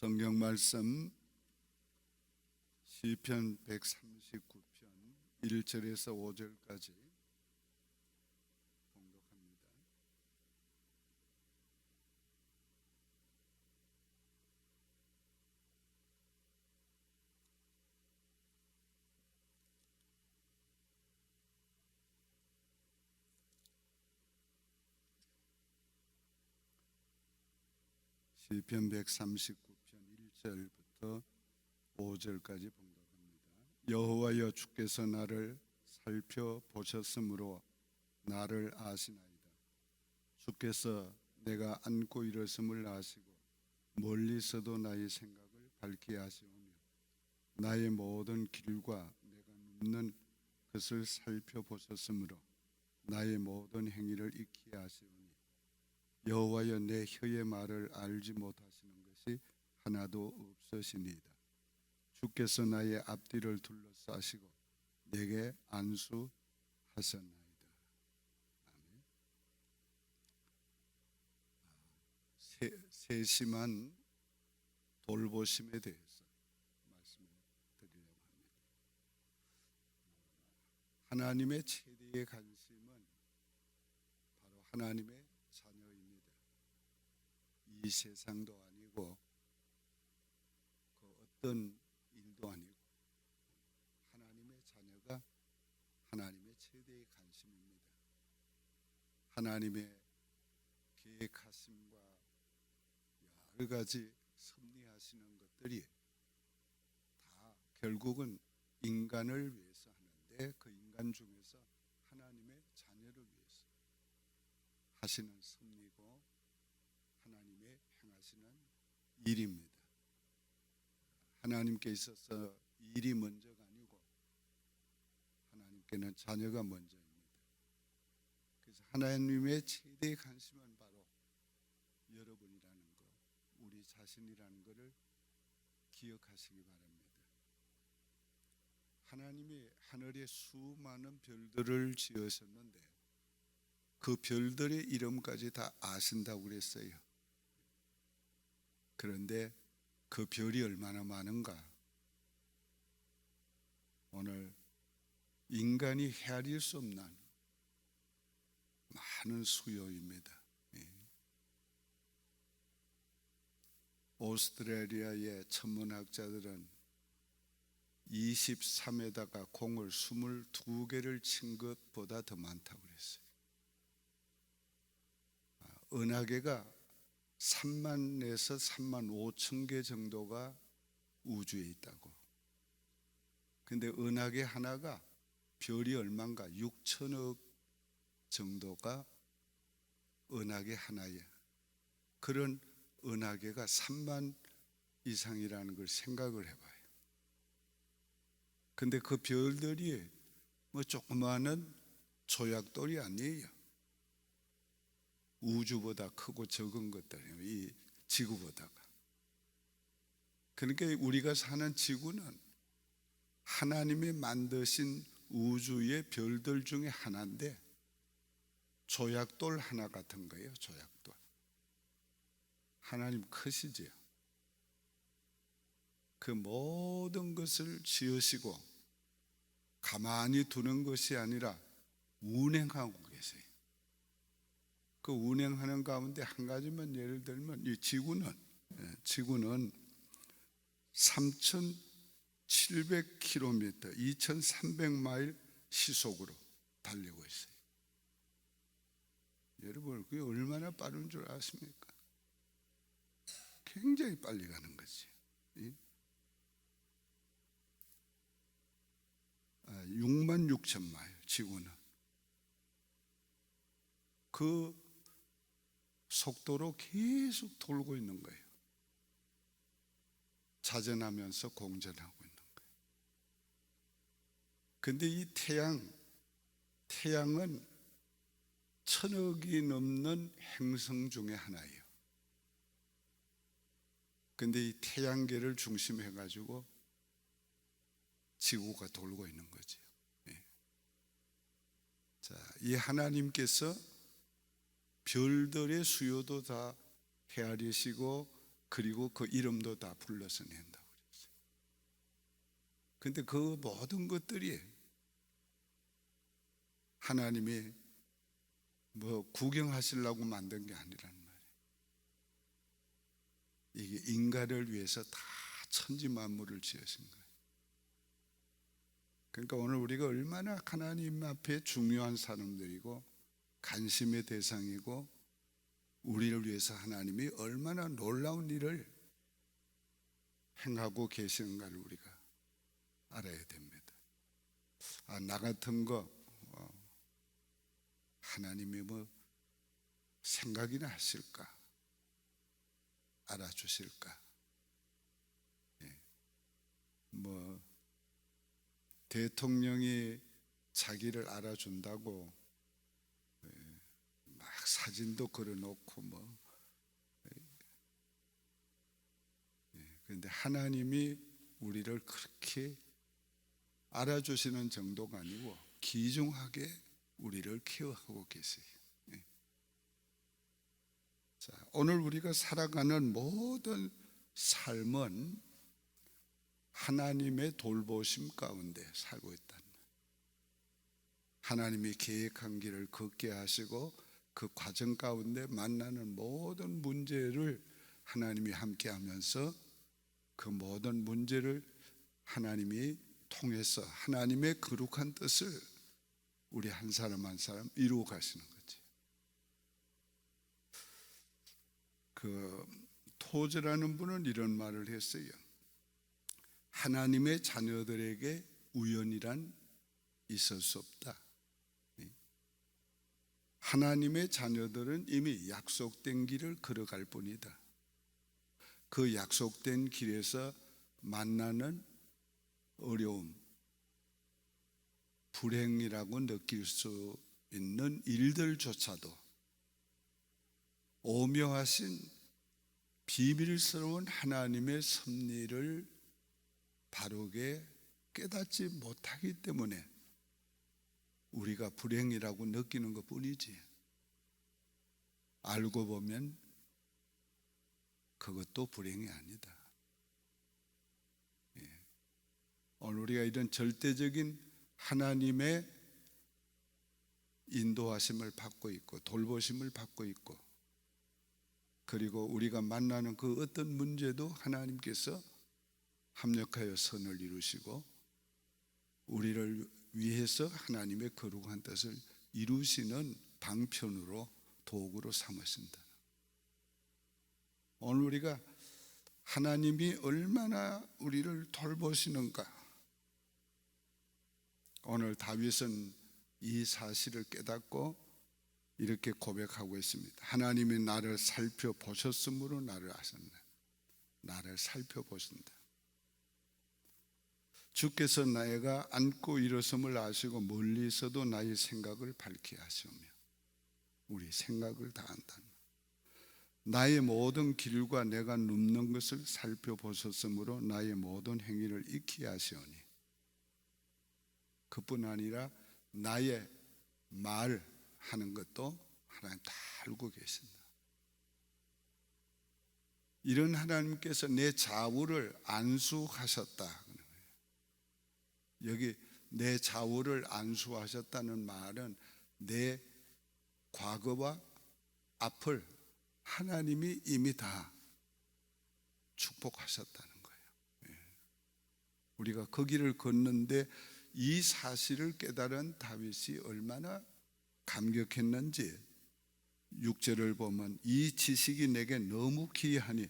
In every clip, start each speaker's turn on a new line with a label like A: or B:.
A: 성경 말씀 시편 139편 1절에서 5절까지 봉독합니다. 시편 139편 1절부터 5절까지 봉독합니다. 여호와여, 주께서 나를 살펴보셨으므로 나를 아시나이다. 주께서 내가 앉고 일어섬을 아시고 멀리서도 나의 생각을 밝히 아시오며 나의 모든 길과 내가 눕는 것을 살펴보셨으므로 나의 모든 행위를 익히 아시오니 여호와여, 내 혀의 말을 알지 못하시는 것이 하나도 없으시니이다. 주께서 나의 앞뒤를 둘러싸시고 내게 안수하셨나이다. 아멘. 세심한 돌보심에 대해서 말씀을 드리려고 합니다. 하나님의 최대의 관심은 바로 하나님의 자녀입니다. 이 세상도 아니고 그 어떤 일도 아니고 하나님의 자녀가 하나님의 최대의 관심입니다. 하나님의 계획하심과 여러 가지 섭리하시는 것들이 다 결국은 인간을 위해서 하는데, 그 인간 중에서 하나님의 자녀를 위해서 하시는 섭리고 하나님의 행하시는 일입니다. 하나님께 있어서 일이 먼저가 아니고 하나님께는 자녀가 먼저입니다. 그래서 하나님의 최대의 관심은 바로 여러분이라는 것, 우리 자신이라는 것을 기억하시기 바랍니다. 하나님이 하늘에 수많은 별들을 지으셨는데 그 별들의 이름까지 다 아신다고 그랬어요. 그런데 그 별이 얼마나 많은가? 오늘 인간이 헤아릴 수 없는 많은 수요입니다. 오스트레일리아의 천문학자들은 23에다가 공을 22개를 친 것보다 더 많다고 그랬어요. 은하계가 3만에서 3만 5천 개 정도가 우주에 있다고. 근데 은하계 하나가 별이 얼마인가? 6천억 정도가 은하계 하나야. 그런 은하계가 3만 이상이라는 걸 생각을 해봐요. 근데 그 별들이 뭐 조그마한 조약돌이 아니에요. 우주보다 크고 적은 것들이에요. 이 지구보다가. 그러니까 우리가 사는 지구는 하나님이 만드신 우주의 별들 중에 하나인데 조약돌 하나 같은 거예요. 조약돌. 하나님 크시지요. 그 모든 것을 지으시고 가만히 두는 것이 아니라 운행하고 계세요. 그 운행하는 가운데 한 가지만 예를 들면 이 지구는 3,700km, 2,300마일 시속으로 달리고 있어요. 여러분, 그게 얼마나 빠른 줄 아십니까? 굉장히 빨리 가는 거지. 66,000마일 지구는. 그 속도로 계속 돌고 있는 거예요. 자전하면서 공전하고 있는 거예요. 근데 이 태양은 1,000억이 넘는 행성 중에 하나예요. 근데 이 태양계를 중심해 가지고 지구가 돌고 있는 거죠. 자, 이 하나님께서 별들의 수요도 다 헤아리시고 그리고 그 이름도 다 불러서 낸다고 그랬어요. 근데 그 모든 것들이 하나님이 뭐 구경하시려고 만든 게 아니란 말이에요. 이게 인간을 위해서 다 천지 만물을 지으신 거예요. 그러니까 오늘 우리가 얼마나 하나님 앞에 중요한 사람들이고 관심의 대상이고 우리를 위해서 하나님이 얼마나 놀라운 일을 행하고 계시는가를 우리가 알아야 됩니다. 나 같은 거 하나님이 뭐 생각이나 하실까? 알아주실까? 뭐 대통령이 자기를 알아준다고 막 사진도 걸어놓고 뭐 그런데 하나님이 우리를 그렇게 알아주시는 정도가 아니고 귀중하게 우리를 케어하고 계세요. 자, 오늘 우리가 살아가는 모든 삶은 하나님의 돌보심 가운데 살고 있다는 거예요. 하나님이 계획한 길을 걷게 하시고 그 과정 가운데 만나는 모든 문제를 하나님이 함께 하면서 그 모든 문제를 하나님이 통해서 하나님의 거룩한 뜻을 우리 한 사람 한 사람 이루어 가시는 거지. 그 토저라는 분은 이런 말을 했어요. 하나님의 자녀들에게 우연이란 있을 수 없다. 하나님의 자녀들은 이미 약속된 길을 걸어갈 뿐이다. 그 약속된 길에서 만나는 어려움, 불행이라고 느낄 수 있는 일들조차도 오묘하신 비밀스러운 하나님의 섭리를 바르게 깨닫지 못하기 때문에 우리가 불행이라고 느끼는 것 뿐이지, 알고 보면 그것도 불행이 아니다. 오늘 우리가 이런 절대적인 하나님의 인도하심을 받고 있고 돌보심을 받고 있고, 그리고 우리가 만나는 그 어떤 문제도 하나님께서 합력하여 선을 이루시고 우리를 위해서 하나님의 거룩한 뜻을 이루시는 방편으로 도구로 삼으신다. 오늘 우리가 하나님이 얼마나 우리를 돌보시는가, 오늘 다윗은 이 사실을 깨닫고 이렇게 고백하고 있습니다. 하나님이 나를 살펴보셨으므로 나를 아셨네. 나를 살펴보신다. 주께서 내가 앉고 일어섬을 아시고 멀리서도 나의 생각을 밝게 하시오며, 우리 생각을 다 안다. 나의 모든 길과 내가 눕는 것을 살펴보셨으므로 나의 모든 행위를 익히 하시오니, 그뿐 아니라 나의 말하는 것도 하나님 다 알고 계신다. 이런 하나님께서 내 좌우를 안수하셨다. 여기 내 좌우를 안수하셨다는 말은 내 과거와 앞을 하나님이 이미 다 축복하셨다는 거예요. 우리가 그 길을 걷는데 이 사실을 깨달은 다윗이 얼마나 감격했는지 6절을 보면 이 지식이 내게 너무 귀하니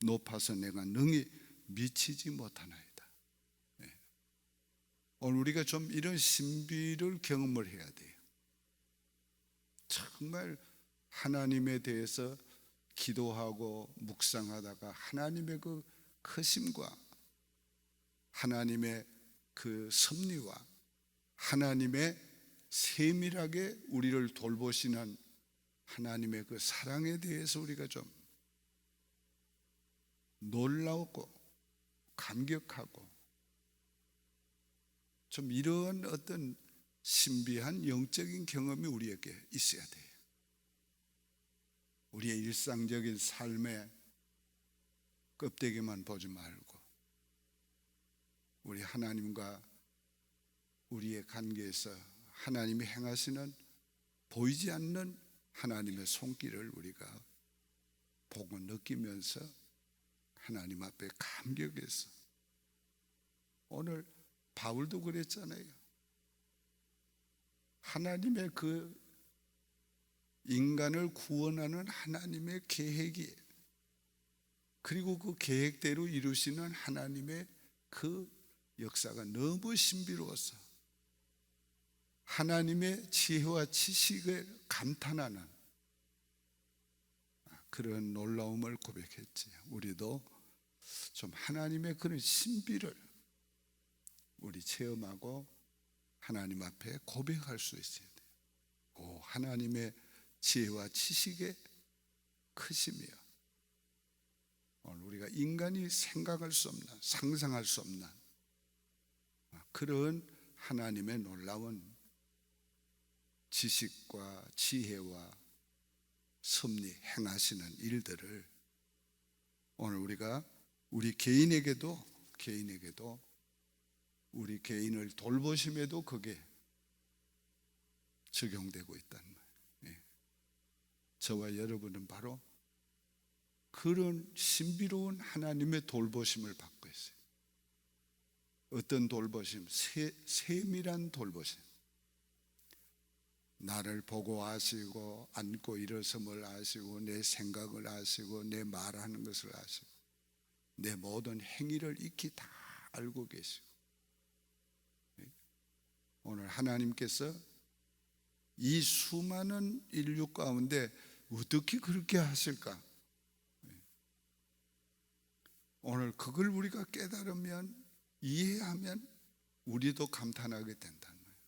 A: 높아서 내가 능히 미치지 못하나이다. 오늘 우리가 좀 이런 신비를 경험을 해야 돼요. 정말 하나님에 대해서 기도하고 묵상하다가 하나님의 그 크심과 하나님의 그 섭리와 하나님의 세밀하게 우리를 돌보시는 하나님의 그 사랑에 대해서 우리가 좀 놀라우고 감격하고 좀 이런 어떤 신비한 영적인 경험이 우리에게 있어야 돼요. 우리의 일상적인 삶에 껍데기만 보지 말고 우리 하나님과 우리의 관계에서 하나님이 행하시는 보이지 않는 하나님의 손길을 우리가 보고 느끼면서 하나님 앞에 감격해서, 오늘 바울도 그랬잖아요. 하나님의 그 인간을 구원하는 하나님의 계획이, 그리고 그 계획대로 이루시는 하나님의 그 역사가 너무 신비로워서 하나님의 지혜와 지식에 감탄하는 그런 놀라움을 고백했지. 우리도 좀 하나님의 그런 신비를 우리 체험하고 하나님 앞에 고백할 수 있어야 돼요. 오, 하나님의 지혜와 지식의 크심이요, 오늘 우리가 인간이 생각할 수 없는, 상상할 수 없는 그런 하나님의 놀라운 지식과 지혜와 섭리, 행하시는 일들을 오늘 우리가 우리 개인에게도 우리 개인을 돌보심에도 그게 적용되고 있다는 말이에요. 저와 여러분은 바로 그런 신비로운 하나님의 돌보심을 받고 있어요. 어떤 돌보심? 세밀한 돌보심. 나를 보고 아시고 앉고 일어섬을 아시고 내 생각을 아시고 내 말하는 것을 아시고 내 모든 행위를 익히 다 알고 계시고, 오늘 하나님께서 이 수많은 인류 가운데 어떻게 그렇게 하실까? 오늘 그걸 우리가 깨달으면, 이해하면 우리도 감탄하게 된다는 거예요.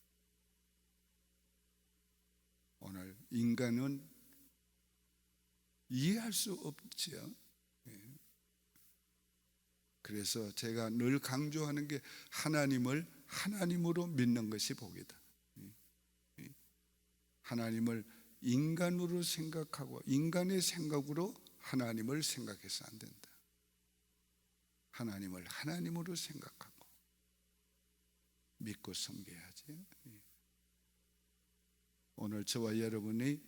A: 오늘 인간은 이해할 수 없지요. 그래서 제가 늘 강조하는 게 하나님을 하나님으로 믿는 것이 복이다. 하나님을 인간으로 생각하고 인간의 생각으로 하나님을 생각해서 안 된다. 하나님을 하나님으로 생각하고 믿고 섬겨야지. 오늘 저와 여러분이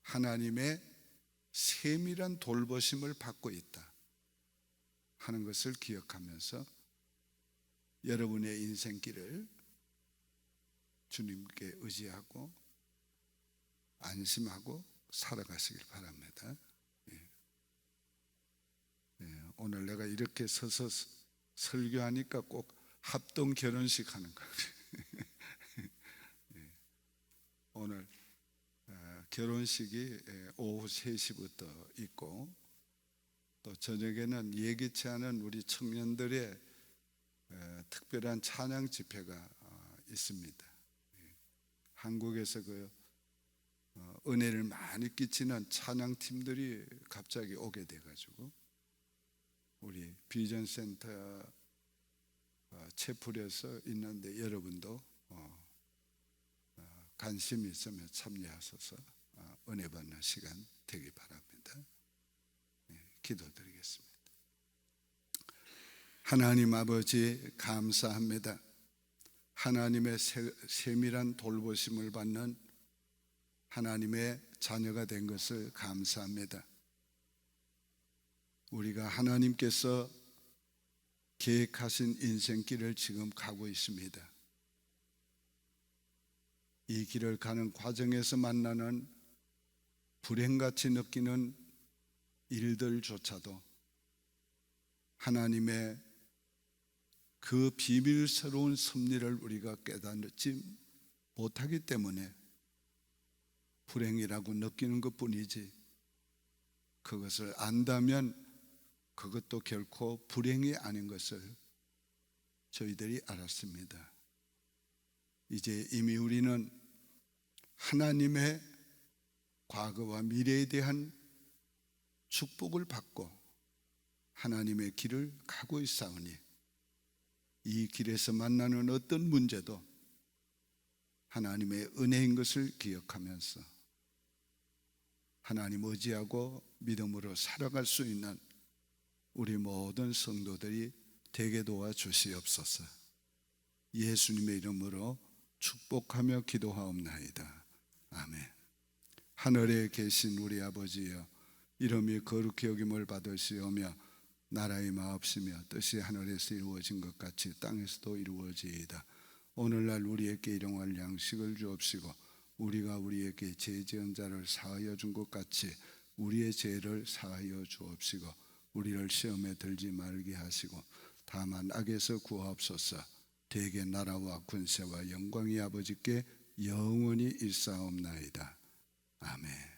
A: 하나님의 세밀한 돌보심을 받고 있다 하는 것을 기억하면서 여러분의 인생길을 주님께 의지하고 안심하고 살아가시길 바랍니다. 오늘 내가 이렇게 서서 설교하니까 꼭 합동 결혼식 하는 거예요. 오늘 결혼식이 오후 3시부터 있고, 또 저녁에는 예기치 않은 우리 청년들의 특별한 찬양 집회가 있습니다. 한국에서 그 은혜를 많이 끼치는 찬양팀들이 갑자기 오게 돼가지고 우리 비전센터 채플에서 있는데 여러분도 관심이 있으면 참여하셔서 은혜 받는 시간 되기 바랍니다. 기도드리겠습니다. 하나님 아버지, 감사합니다. 하나님의 세밀한 돌보심을 받는 하나님의 자녀가 된 것을 감사합니다. 우리가 하나님께서 계획하신 인생길을 지금 가고 있습니다. 이 길을 가는 과정에서 만나는 불행같이 느끼는 일들조차도 하나님의 그 비밀스러운 섭리를 우리가 깨닫지 못하기 때문에 불행이라고 느끼는 것뿐이지, 그것을 안다면 그것도 결코 불행이 아닌 것을 저희들이 알았습니다. 이제 이미 우리는 하나님의 과거와 미래에 대한 축복을 받고 하나님의 길을 가고 있사오니, 이 길에서 만나는 어떤 문제도 하나님의 은혜인 것을 기억하면서 하나님 의지하고 믿음으로 살아갈 수 있는 우리 모든 성도들이 되게 도와주시옵소서. 예수님의 이름으로 축복하며 기도하옵나이다. 아멘. 하늘에 계신 우리 아버지여, 이름이 거룩히 여김을 받으시오며 나라의 마옵시며 뜻이 하늘에서 이루어진 것 같이 땅에서도 이루어지이다. 오늘날 우리에게 일용할 양식을 주옵시고 우리가 우리에게 죄 지은 자를 사하여 준 것 같이 우리의 죄를 사하여 주옵시고 우리를 시험에 들지 말게 하시고 다만 악에서 구하옵소서. 대개 나라와 군세와 영광이 아버지께 영원히 일사옵나이다. 아멘.